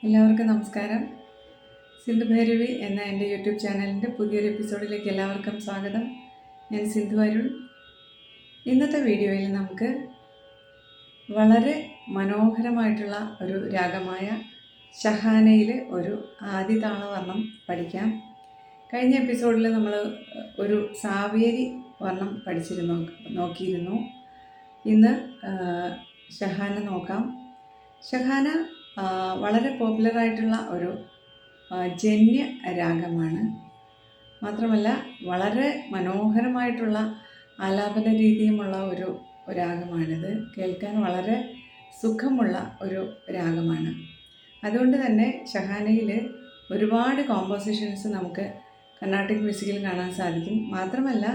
എല്ലാവർക്കും നമസ്കാരം. സിന്ധു ഭൈരവി എന്ന എൻ്റെ യൂട്യൂബ് ചാനലിൻ്റെ പുതിയൊരു എപ്പിസോഡിലേക്ക് എല്ലാവർക്കും സ്വാഗതം. ഞാൻ സിന്ധു അരുൺ. ഇന്നത്തെ വീഡിയോയിൽ നമുക്ക് വളരെ മനോഹരമായിട്ടുള്ള ഒരു രാഗമായ ഷഹാനയിൽ ഒരു ആദിതാളവർണ്ണം പഠിക്കാം. കഴിഞ്ഞ എപ്പിസോഡിൽ നമ്മൾ ഒരു സാവേരി വർണ്ണം നോക്കിയിരുന്നു. ഇന്ന് ഷഹാന നോക്കാം. ഷഹാന വളരെ പോപ്പുലറായിട്ടുള്ള ഒരു ജന്യ രാഗമാണ്. മാത്രമല്ല വളരെ മനോഹരമായിട്ടുള്ള ആലാപന രീതിയുമുള്ള ഒരു രാഗമാണിത്. കേൾക്കാൻ വളരെ സുഖമുള്ള ഒരു രാഗമാണ്. അതുകൊണ്ട് തന്നെ ഷഹാനയിൽ ഒരുപാട് കോമ്പോസിഷൻസ് നമുക്ക് കർണാട്ടിക് മ്യൂസിക്കിൽ കാണാൻ സാധിക്കും. മാത്രമല്ല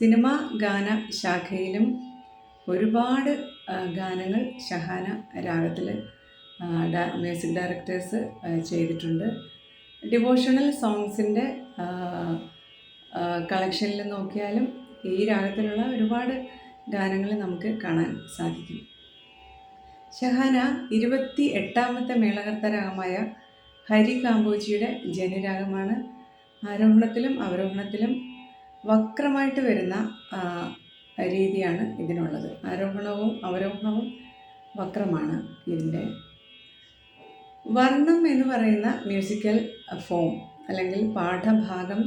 സിനിമാ ഗാന ശാഖയിലും ഒരുപാട് ഗാനങ്ങൾ ഷഹാന രാഗത്തിൽ മ്യൂസിക് ഡയറക്ടേഴ്സ് ചെയ്തിട്ടുണ്ട്. ഡിവോഷണൽ സോങ്സിൻ്റെ കളക്ഷനിൽ നോക്കിയാലും ഈ രാഗത്തിലുള്ള ഒരുപാട് ഗാനങ്ങൾ നമുക്ക് കാണാൻ സാധിക്കും. ഷഹാന 28ാമത്തെ മേളകർത്ത രാഗമായ ഹരി കാമ്പോജിയുടെ ജന്യരാഗമാണ്. ആരോഹണത്തിലും അവരോഹണത്തിലും വക്രമായിട്ട് വരുന്ന രീതിയാണ് ഇതിനുള്ളത്. ആരോഹണവും അവരോഹണവും വക്രമാണ് ഇതിൻ്റെ. വർണ്ണം എന്ന് പറയുന്ന മ്യൂസിക്കൽ ഫോം അല്ലെങ്കിൽ പാഠഭാഗം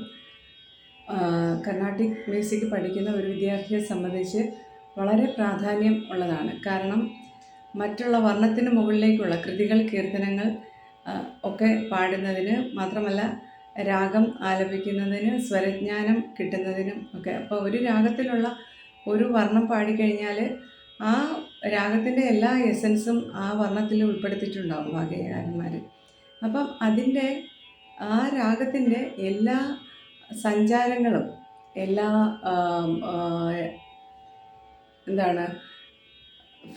കർണാട്ടിക് മ്യൂസിക് പഠിക്കുന്ന ഒരു വിദ്യാർത്ഥിയെ സംബന്ധിച്ച് വളരെ പ്രാധാന്യം ഉള്ളതാണ്. കാരണം മറ്റുള്ള വർണ്ണത്തിന് മുകളിലേക്കുള്ള കൃതികൾ, കീർത്തനങ്ങൾ ഒക്കെ പാടുന്നതിന്, മാത്രമല്ല രാഗം ആലപിക്കുന്നതിന്, സ്വരജ്ഞാനം കിട്ടുന്നതിനും ഒക്കെ. അപ്പോൾ ഒരു രാഗത്തിലുള്ള ഒരു വർണ്ണം പാടിക്കഴിഞ്ഞാൽ ആ രാഗത്തിൻ്റെ എല്ലാ എസൻസും ആ വർണ്ണത്തിൽ ഉൾപ്പെടുത്തിയിട്ടുണ്ടാവും വാഗ്ഗേയകാരന്മാർ. അപ്പം അതിൻ്റെ ആ രാഗത്തിൻ്റെ എല്ലാ സഞ്ചാരങ്ങളും എല്ലാ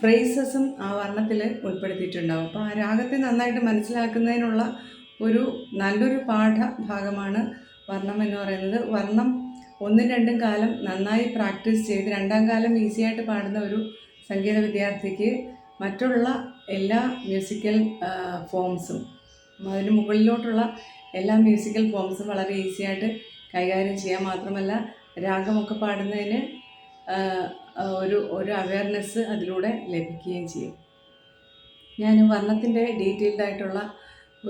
ഫ്രേസസും ആ വർണ്ണത്തിൽ ഉൾപ്പെടുത്തിയിട്ടുണ്ടാവും. അപ്പോൾ ആ രാഗത്തെ നന്നായിട്ട് മനസ്സിലാക്കുന്നതിനുള്ള നല്ലൊരു പാഠഭാഗമാണ് വർണ്ണം എന്ന് പറയുന്നത്. വർണ്ണം 1-2 കാലം നന്നായി പ്രാക്ടീസ് ചെയ്ത് 2ാം കാലം ഈസിയായിട്ട് പാടുന്ന ഒരു സംഗീത വിദ്യാർത്ഥിക്ക് മറ്റുള്ള എല്ലാ മ്യൂസിക്കൽ ഫോംസും, അതിന് മുകളിലോട്ടുള്ള എല്ലാ മ്യൂസിക്കൽ ഫോംസും വളരെ ഈസിയായിട്ട് കൈകാര്യം ചെയ്യാം. മാത്രമല്ല രാഗമൊക്കെ പാടുന്നതിന് ഒരു അവയർനെസ് അതിലൂടെ ലഭിക്കുകയും ചെയ്യും. ഞാൻ വർണ്ണത്തിൻ്റെ ഡീറ്റെയിൽഡായിട്ടുള്ള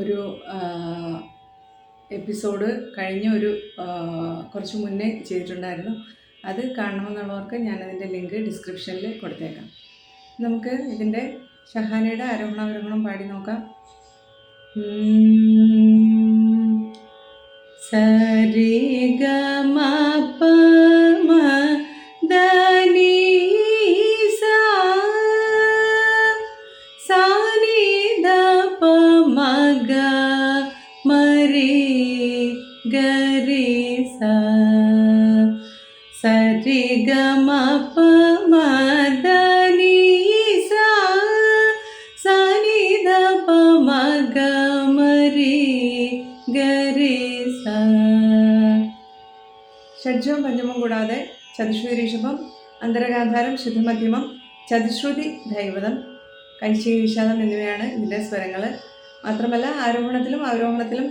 ഒരു എപ്പിസോഡ് കഴിഞ്ഞ കുറച്ച് മുന്നേ ചെയ്തിട്ടുണ്ടായിരുന്നു. അത് കാണണമെന്നുള്ളവർക്ക് ഞാനതിൻ്റെ ലിങ്ക് ഡിസ്ക്രിപ്ഷനിൽ കൊടുത്തേക്കാം. നമുക്ക് ഇതിൻ്റെ ഷഹാനയുടെ ആരോഹണാവരോഹണം പാടി നോക്കാം. സരി ഗ മ പ മ ധ നി സ സ നി ധ പ മ ഗ മ രി ഗ രി സ സരി ഗ മ പ മ ധ നി സ സ നി ധ പ മ ഗ മ രി ഗ രി സ. ഷഡ്ജവും പഞ്ചമം കൂടാതെ ചതുശ്രുതി ഋഷഭം, അന്തരഗാന്ധാരം, ശുദ്ധമധ്യമം, ചതുശ്രുതി ധൈവതം, കൈശികി വിഷാദം എന്നിവയാണ് ഇതിൻ്റെ സ്വരങ്ങൾ. മാത്രമല്ല ആരോഹണത്തിലും അവരോഹണത്തിലും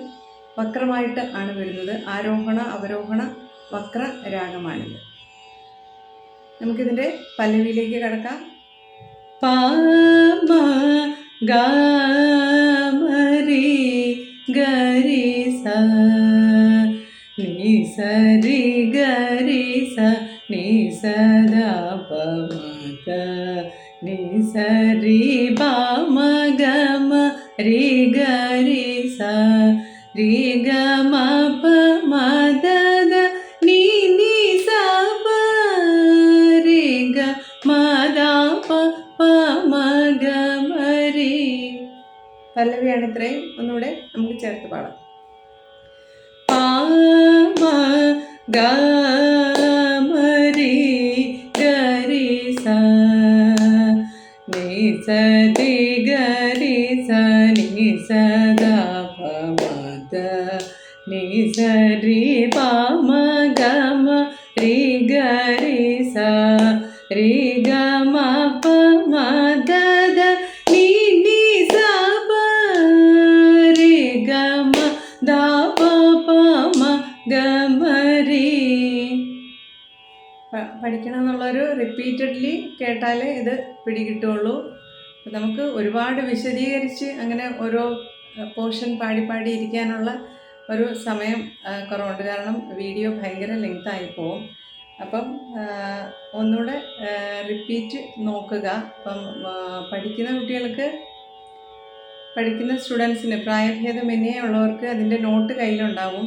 വക്രമായിട്ട് ആണ് വരുന്നത്. ആരോഹണ അവരോഹണ വക്ര രാഗമാണിത്. നമുക്കിതിൻ്റെ പല്ലവിയിലേക്ക് കടക്കാം. പ മ ഗ മ രി ഗ രി സ നി സ രി ഗ രി സ നി സ ധ പ മ ഗ നി സ രി പ മ ഗ മ രി ഗ രി സ രി ഗ മ പ മ ധ ധ നി നി സ പ രി ഗ മ ധ പ പ മ ഗ മ രി. പല്ലവിയാണ് ഇത്രയും. ഒന്നുകൂടെ നമുക്ക് ചേർത്ത് പാടാം. പ മ ഗ മ രി ഗ രി സ നി സ രി ഗ രി സ നി സ ധ പ മ ധ നി സ രി പ മ ഗ മ രി ഗ രി സ രി ഗ മ പ മ ധ ധ നി നി സ പ കേട്ടാലേ ഇത് പിടികിട്ടുള്ളൂ. നമുക്ക് ഒരുപാട് വിശദീകരിച്ച് അങ്ങനെ ഓരോ പോർഷൻ പാടി പാടി ഇരിക്കാനുള്ള ഒരു സമയം കുറവുണ്ട്. കാരണം വീഡിയോ ഭയങ്കര ലെങ്തായി പോവും. അപ്പം ഒന്നുകൂടെ റിപ്പീറ്റ് നോക്കുക. അപ്പം പഠിക്കുന്ന സ്റ്റുഡൻസിന് പ്രായഭേദമന്യേ ഉള്ളവർക്ക് അതിൻ്റെ നോട്ട് കയ്യിലുണ്ടാവും.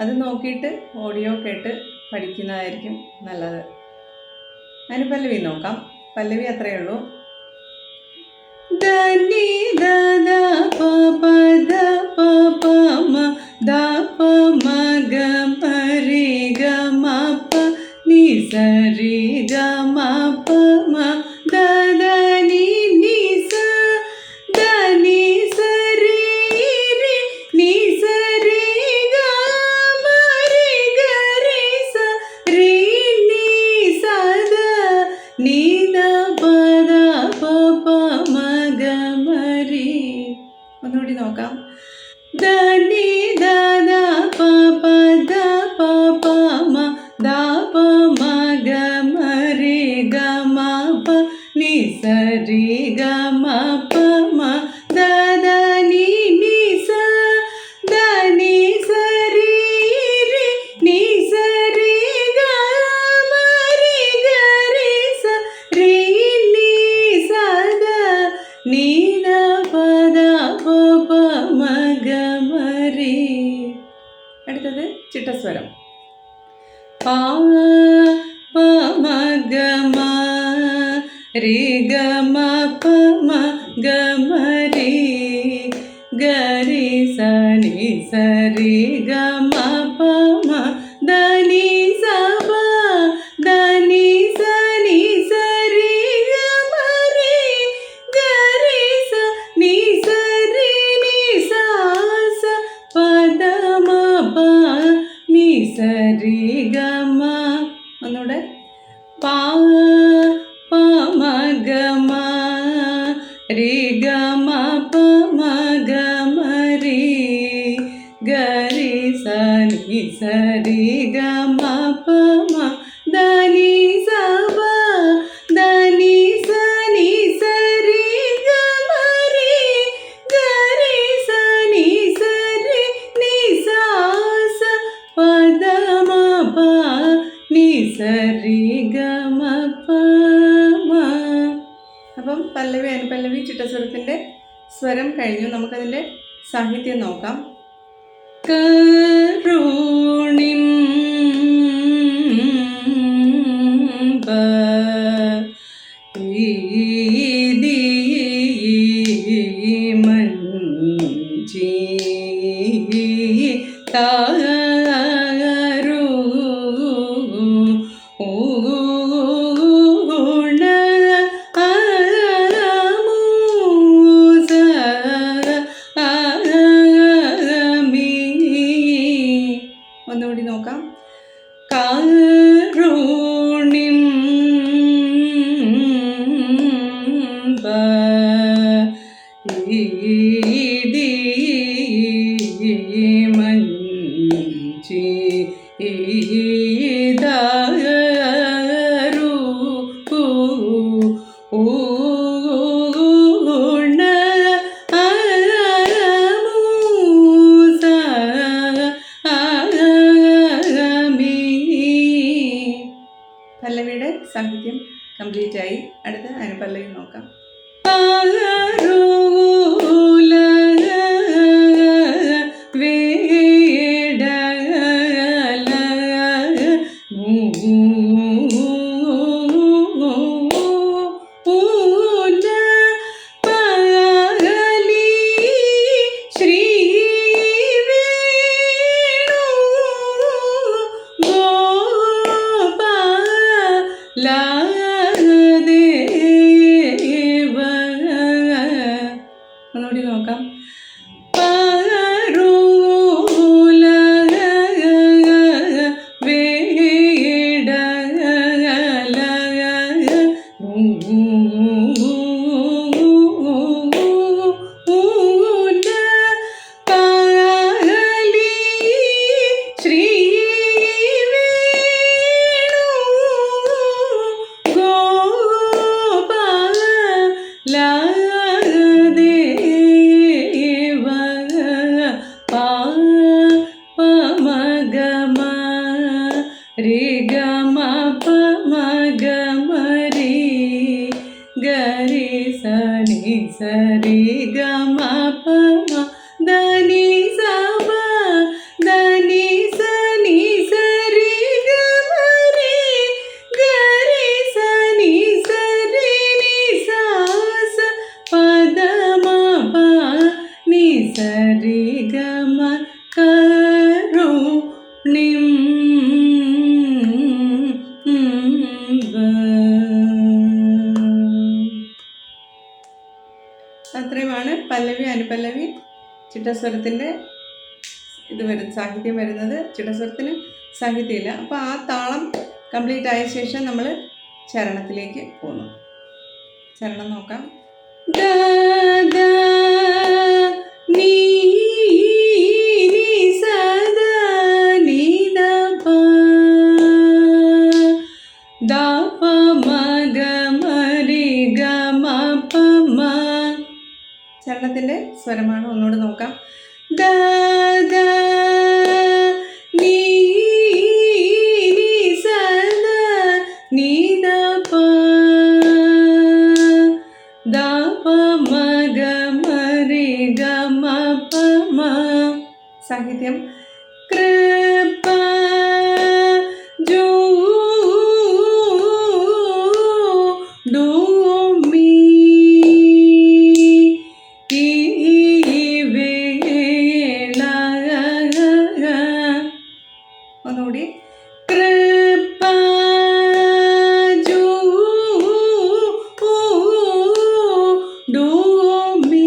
അത് നോക്കിയിട്ട് ഓഡിയോ കേട്ട് പഠിക്കുന്നതായിരിക്കും നല്ലത്. അതിന് പല്ലവി നോക്കാം. പല്ലവി അത്രയേ ഉള്ളൂ. ധനി ദദ പ പ ദ പ പ മ ദ പ മ ഗ മ രി ഗ മ പ നി സ രി ഗ മ പ മ ദ ധ നി നി സ ധ നി സ രി രി നി സ രി ഗ മ രി ഗ രി സ രി നി സ ധ നി ധ പ ധ പ പ മ ഗ മ രി. ഒന്നുകൂടി നോക്കാം. ധ നി ധ ധ പ പ ധ പ പ മ ധ പ മ ഗ മ രി ഗ മ പ നി സ രി ഗ മ പ മ ധ ധ നി നി സ ധ നി സ രി രി നി സ രി ഗ മ രി ഗ രി സ രി നി സ ധ നി ധ പ ധ പ പ മ ഗ മ രി. അടുത്തത് ചിട്ടസ്വരം. പ പ മ ഗ മ രി ഗ മ പ മ ഗ മ രി ഗ രി സ നി സ രി ഗ മ പ മ ധ നി സ പ ധ നി സ നി സ രി ഗ മ രി ഗ രി സ നി സ രി നി സ സ പ ധ മ പ നി സ രി ഗ മ. ഒന്നുകൂടെ. പ പ മ ഗ മ രി ഗ മ പ മ ഗ മ രി ഗ രി സ നി സ രി ഗ മ പ മ ധ നി സ പ ധ നി സ നി സ രി ഗ മ രി ഗ രി സ നി സ രി നി സ സ പ ധ മ പ നി സ രി ഗ മ പ മ. അപ്പം പല്ലവി അനുപല്ലവി ചിട്ടസ്വരത്തിൻ്റെ സ്വരം കഴിഞ്ഞു. നമുക്കതിൻ്റെ സാഹിത്യം നോക്കാം. കരുണിം ബ ഈദി മഞ്ജി താരു ഊണ ആമൂസ ആമി. ഒന്നുകൂടി നോക്കാം. കരുണിം ബ ഈദി മഞ്ജി ഈദാരു ഊണ ആമൂസ ആമി. പല്ലവിയുടെ സാഹിത്യം കംപ്ലീറ്റ് ആയി. അടുത്ത അനുപല്ലവി നോക്കാം. ഒന്നുകൂടി നോക്കാം. ഗ മ പ മ ധ ni sa ma ധ ni sa ni sa ri ga ma ri ga ri sa ni sa ri ni sa sa pa dha ma pa ni sa ri ga ma karunim അത്രയുമാണ് പല്ലവി അനുപല്ലവി. ചിട്ടസ്വരത്തിൻ്റെ സാഹിത്യം വരുന്നത്. ചിട്ടസ്വരത്തിന് സാഹിത്യമില്ല. അപ്പോൾ ആ താളം കംപ്ലീറ്റ് ആയ ശേഷം നമ്മൾ ചരണത്തിലേക്ക് പോകുന്നു. ചരണം നോക്കാം. ദ ദ നീ നീ സ ദ നീ ദ പ ദ പ മ ഗ മ രി ഗ മ പ മ. ചരണത്തിൻ്റെ സ്വരമാണ്. ഒന്നുകൂടെ നോക്കാം. ദ ദ നീ നീ സ ദ നീ ദ പ ദ പ മ ഗ മ രി ഗ മ പ മ. സാഹിത്യം കൃപ ജോ ഡോ മീ ഒന്നുകൂടി. കൃപ ജോ ഡോ മീ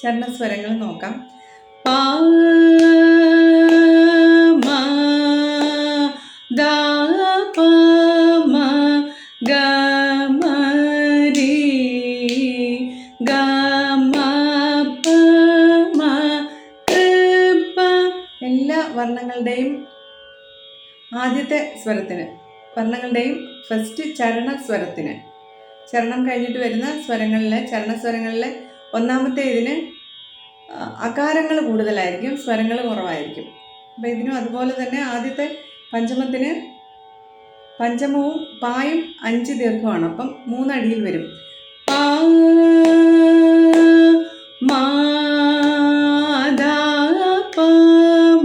ചരണസ്വരങ്ങൾ നോക്കാം. പ മ ദ പ മ ഗ മ രി ഗ മ പ മ കൃപ. എല്ലാ വർണ്ണങ്ങളുടെയും ആദ്യത്തെ സ്വരത്തിന്, വർണ്ണങ്ങളുടെയും ഫസ്റ്റ് ചരണസ്വരത്തിന്, ചരണം കഴിഞ്ഞിട്ട് വരുന്ന സ്വരങ്ങളിലെ ചരണസ്വരങ്ങളിലെ ഒന്നാമത്തെ ഇതിന് അകാരങ്ങൾ കൂടുതലായിരിക്കും, സ്വരങ്ങൾ കുറവായിരിക്കും. അപ്പോൾ ഇതിനും അതുപോലെ തന്നെ ആദ്യത്തെ പഞ്ചമത്തിന് പഞ്ചമവും പായും 5 ദീർഘമാണ്. അപ്പം 3 അടിയിൽ വരും. പ മ ദ പ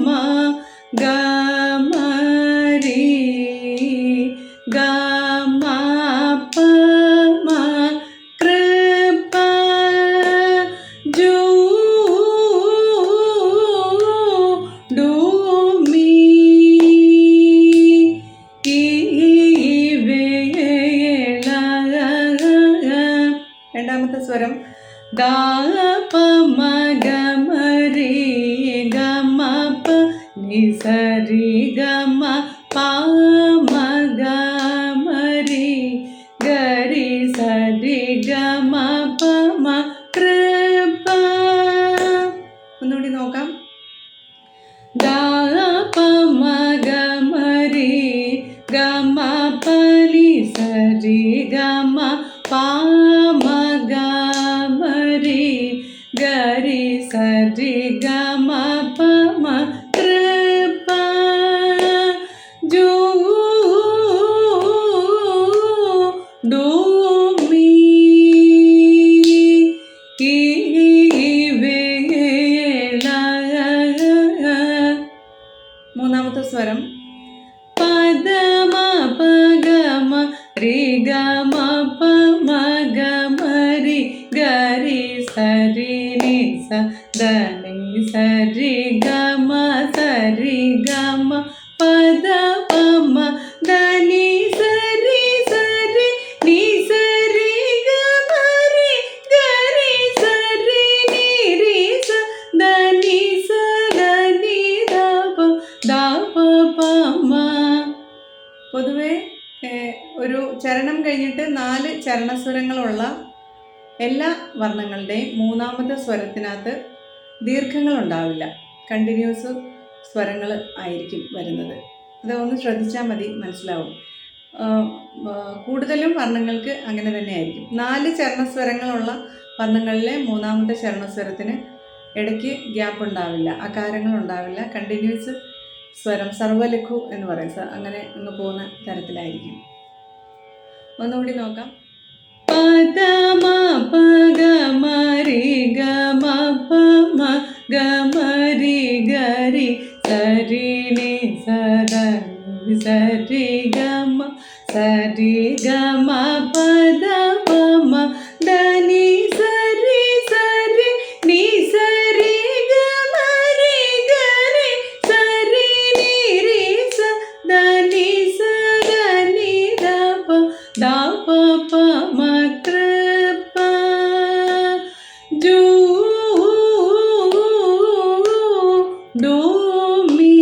മ ഗ മ രി ഗ മ പ മ കൃപ ജോ ഡോ മീ രണ്ടാമത്തെ സ്വരം ദ പ മ ഗ മ രി ഗ മ പ നി സ രി ഗ മ പ മ ഗ മ രി ഗ രി സ രി ഗ മ പ മ കൃപ. ഒന്നുകൂടി നോക്കാം. ദ പ മ ഗ മ രി ഗ മ പ നി സ രി ഗ മ പ മ ഗ മ രി ഗ രി സ രി ഗ മ പ മ കൃപ ജോ ഡോ മീ മൂന്നാമത്തെ സ്വരം പദ മ പ ഗ മ രി ഗ മ പ മ ഗ മ രി ഗ രി സ രി നി സ ധ നി സ രി ഗ മ സ രി ഗ മ പദ പ മ ധ നി സ രി നി സ രി ഗ മ രി ഗ രി സ രി നി രി സ ധ നി സ ധ നി ധ പ ധ പ പ മ. പൊതുവെ ഒരു ചരണം കഴിഞ്ഞിട്ട് 4 ചരണസ്വരങ്ങളുള്ള എല്ലാ വർണ്ണങ്ങളുടെയും മൂന്നാമത്തെ സ്വരത്തിനകത്ത് ദീർഘങ്ങളുണ്ടാവില്ല, കണ്ടിന്യൂസ് സ്വരങ്ങൾ ആയിരിക്കും വരുന്നത്. അതൊന്ന് ശ്രദ്ധിച്ചാൽ മതി, മനസ്സിലാവും. കൂടുതലും വർണ്ണങ്ങൾക്ക് അങ്ങനെ തന്നെ ആയിരിക്കും. 4 ചരണസ്വരങ്ങളുള്ള വർണ്ണങ്ങളിലെ മൂന്നാമത്തെ ചരണസ്വരത്തിന് ഇടയ്ക്ക് ഗ്യാപ്പ് ഉണ്ടാവില്ല, അകാരങ്ങൾ ഉണ്ടാവില്ല, കണ്ടിന്യൂസ് സ്വരം സർവലഘു എന്ന് പറയും. അങ്ങനെ അങ്ങ് പോകുന്ന തരത്തിലായിരിക്കും. ഒന്നുകൂടി നോക്കാം. പദമ പഗമരി ഗമ പമ ഗമരി ഗരി സരി നി സദനി സരി ഗമ പദമ ധനി സരി സരി നി സരി ഗമരി ഗരി സരി നി രി സ ധനി സദനി ദപ ദപ പ മ കൃപ ജൂ ഡോ മീ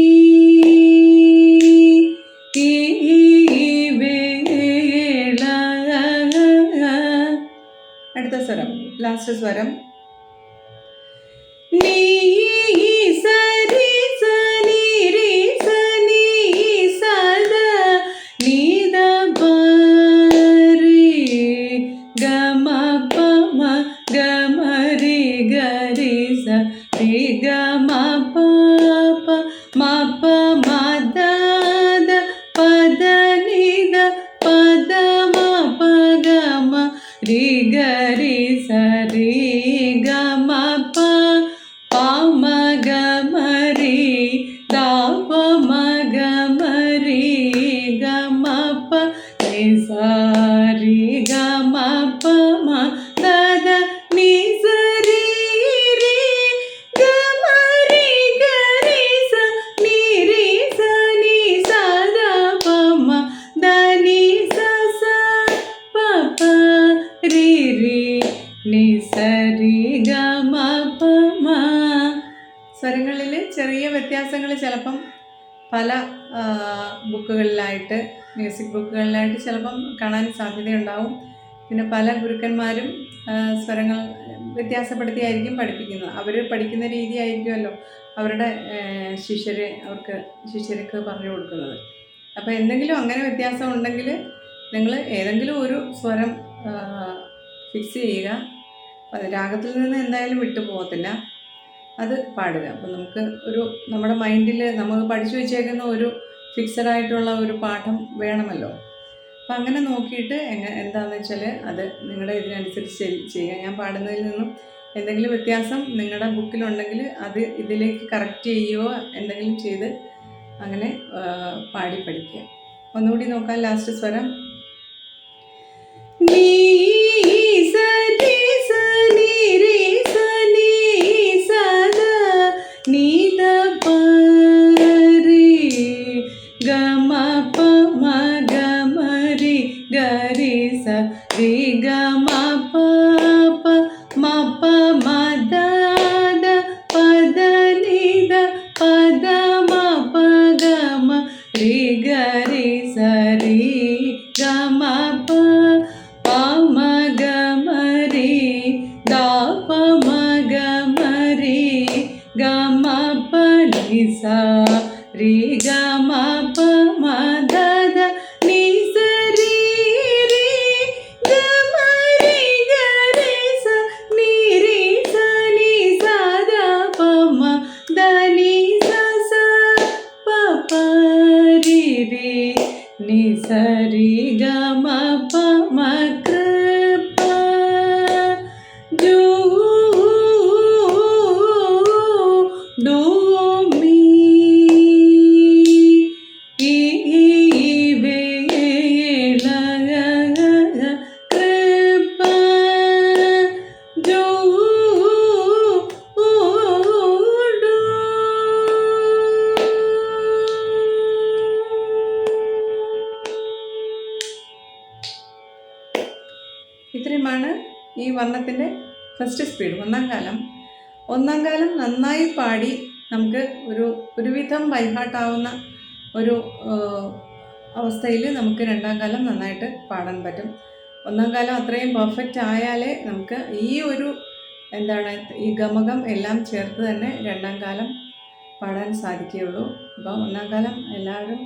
വേള. അടുത്ത സ്വരം, ലാസ്റ്റ് സ്വരം നീ സരി സനി രി സനി സദ നീ ദ ബരി ഗമ പമ ഗമരി ഗരി സ രി ഗമ പപ മപ മദ ദ പദ നി ദ പദ മപ ഗമ രി ഗരി സരി ഗമ പ പമ ഗമരി ദപ മഗമരി ഗമ പ നി സരി ഗമ പമ ദദ നി സരി രി ഗമരി ഗരി സ നി രി സ നി സദ പമ ധനി സ സ പപ രി രി നി സരി ഗമ പമ. സ്വരങ്ങളിൽ ചെറിയ വ്യത്യാസങ്ങൾ ചിലപ്പം പല ബുക്കുകളിലായിട്ട്, മ്യൂസിക് ബുക്കുകളിലായിട്ട് ചിലപ്പം കാണാൻ സാധ്യതയുണ്ടാവും. പിന്നെ പല ഗുരുക്കന്മാരും സ്വരങ്ങൾ വ്യത്യാസപ്പെടുത്തിയായിരിക്കും പഠിപ്പിക്കുന്നത്. അവർ പഠിക്കുന്ന രീതി ആയിരിക്കുമല്ലോ അവരുടെ ശിഷ്യർക്ക് പറഞ്ഞു കൊടുക്കുന്നത്. അപ്പോൾ എന്തെങ്കിലും അങ്ങനെ വ്യത്യാസം ഉണ്ടെങ്കിൽ നിങ്ങൾ ഏതെങ്കിലും ഒരു സ്വരം ഫിക്സ് ചെയ്യുക. രാഗത്തിൽ നിന്ന് എന്തായാലും വിട്ടു പോകത്തില്ല, അത് പാടുക. അപ്പോൾ നമുക്ക് നമ്മുടെ മൈൻഡിൽ നമ്മൾ പഠിച്ചു വെച്ചേക്കുന്ന ഒരു ഫിക്സഡ് ആയിട്ടുള്ള ഒരു പാഠം വേണമല്ലോ. അപ്പം അങ്ങനെ നോക്കിയിട്ട് എന്താണെന്ന് വെച്ചാൽ അത് നിങ്ങളുടെ ഇതിനനുസരിച്ച് ചെയ്യുക. ഞാൻ പാടുന്നതിൽ നിന്നും എന്തെങ്കിലും വ്യത്യാസം നിങ്ങളുടെ ബുക്കിലുണ്ടെങ്കിൽ അത് ഇതിലേക്ക് കറക്റ്റ് ചെയ്യുകയോ എന്തെങ്കിലും ചെയ്ത് അങ്ങനെ പാടി പഠിക്കുക. ഒന്നുകൂടി നോക്കാം. ലാസ്റ്റ് സ്വരം നീ സരി സനി രി സനി സദ നീ ദ ബരി ഗമ പമ ഗമരി ഗരി സ രി ഗമ പപ മപ മദ ദ പദ നി ദ പദ മപ ഗമ രി ഗരി സരി ഗമ പ പമ ഗമരി ദപ മഗമരി ഗമ പ നി സ രി ഗമ പ മദ ദ നി സരി രി ഗമരി ഗരി സ നി രി സ നി സദ പമ ധനി സ സ പപ രി രി നി സരി ഗമ പമ കൃപ ജൂ ഡോ മീ വേള കൃപ ജൂ ഡോ. ഇത്രയുമാണ് ഈ വർണ്ണത്തിൻ്റെ ഫസ്റ്റ് സ്പീഡ്, ഒന്നാം കാലം നന്നായി പാടി നമുക്ക് ഒരുവിധം ബൈഹാർട്ടാവുന്ന ഒരു അവസ്ഥയിൽ നമുക്ക് രണ്ടാം കാലം നന്നായിട്ട് പാടാൻ പറ്റും. ഒന്നാം കാലം അത്രയും പെർഫെക്റ്റ് ആയാലേ നമുക്ക് ഈ ഗമകം എല്ലാം ചേർത്ത് തന്നെ രണ്ടാം കാലം പാടാൻ സാധിക്കുകയുള്ളൂ. അപ്പോൾ ഒന്നാം കാലം എല്ലാവരും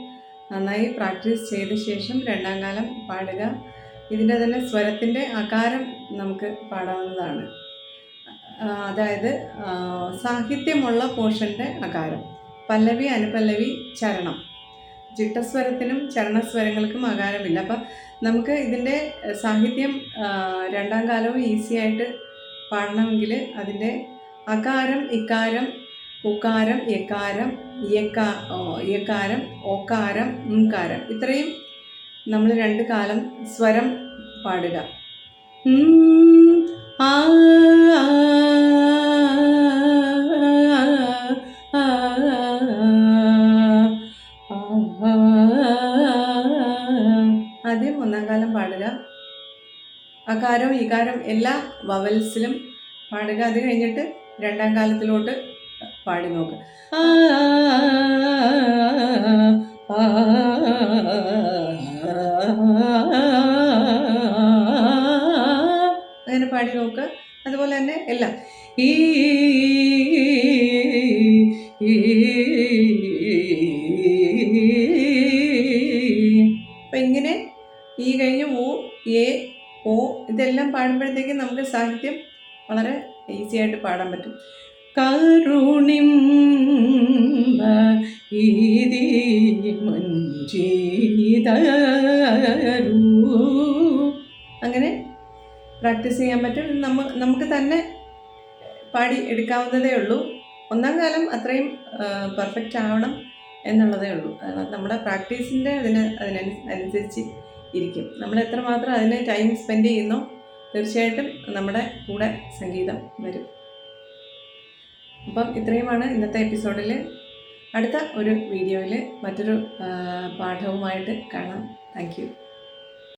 നന്നായി പ്രാക്ടീസ് ചെയ്ത ശേഷം രണ്ടാം കാലം പാടുക. ഇതിൻ്റെ തന്നെ സ്വരത്തിൻ്റെ ആകാരം നമുക്ക് പാടാവുന്നതാണ്. അതായത് സാഹിത്യമുള്ള പോർഷൻ്റെ ആകാരം. പല്ലവി, അനുപല്ലവി, ചരണം. ചിട്ടസ്വരത്തിനും ചരണസ്വരങ്ങൾക്കും അകാരമില്ല. അപ്പം നമുക്ക് ഇതിൻ്റെ സാഹിത്യം രണ്ടാം കാലവും ഈസി ആയിട്ട് പാടണമെങ്കിൽ അതിൻ്റെ അകാരം, ഇക്കാരം, ഉക്കാരം, യക്കാരം, യക്കാരം, ഓക്കാരം, ഉംകാരം ഇത്രയും നമ്മൾ 2 കാലം സ്വരം പാടുക. ആദ്യം 1-ാം കാലം പാടുക. അകാരം, ഇകാരം എല്ലാ വവൽസിലും പാടുക. അത് കഴിഞ്ഞിട്ട് 2-ാം കാലത്തിലോട്ട് പാടി നോക്കുക. അങ്ങനെ പാടി നോക്കുക. അതുപോലെ തന്നെ എല്ലാം അപ്പം ഇങ്ങനെ ഈ കഴിഞ്ഞ് ഊ, എ, ഓ ഇതെല്ലാം പാടുമ്പോഴത്തേക്കും നമുക്ക് സാഹിത്യം വളരെ ഈസി ആയിട്ട് പാടാൻ പറ്റും. കരുണിംബ ഈതി മഞ്ജീതരൂ അങ്ങനെ പ്രാക്ടീസ് ചെയ്യാൻ പറ്റും. നമുക്ക് തന്നെ പാടി എടുക്കാവുന്നതേ ഉള്ളൂ. 1-ാം കാലം അത്രയും പെർഫെക്റ്റ് ആവണം എന്നുള്ളതേ ഉള്ളൂ. നമ്മുടെ പ്രാക്ടീസിൻ്റെ അതിനനുസരിച്ച് ഇരിക്കും. നമ്മൾ എത്രമാത്രം അതിന് ടൈം സ്പെൻഡ് ചെയ്യുന്നോ തീർച്ചയായിട്ടും നമ്മുടെ കൂടെ സംഗീതം വരും. അപ്പം ഇത്രയുമാണ് ഇന്നത്തെ എപ്പിസോഡിൽ. അടുത്ത ഒരു വീഡിയോയിൽ മറ്റൊരു പാഠവുമായിട്ട് കാണാം. Thank you.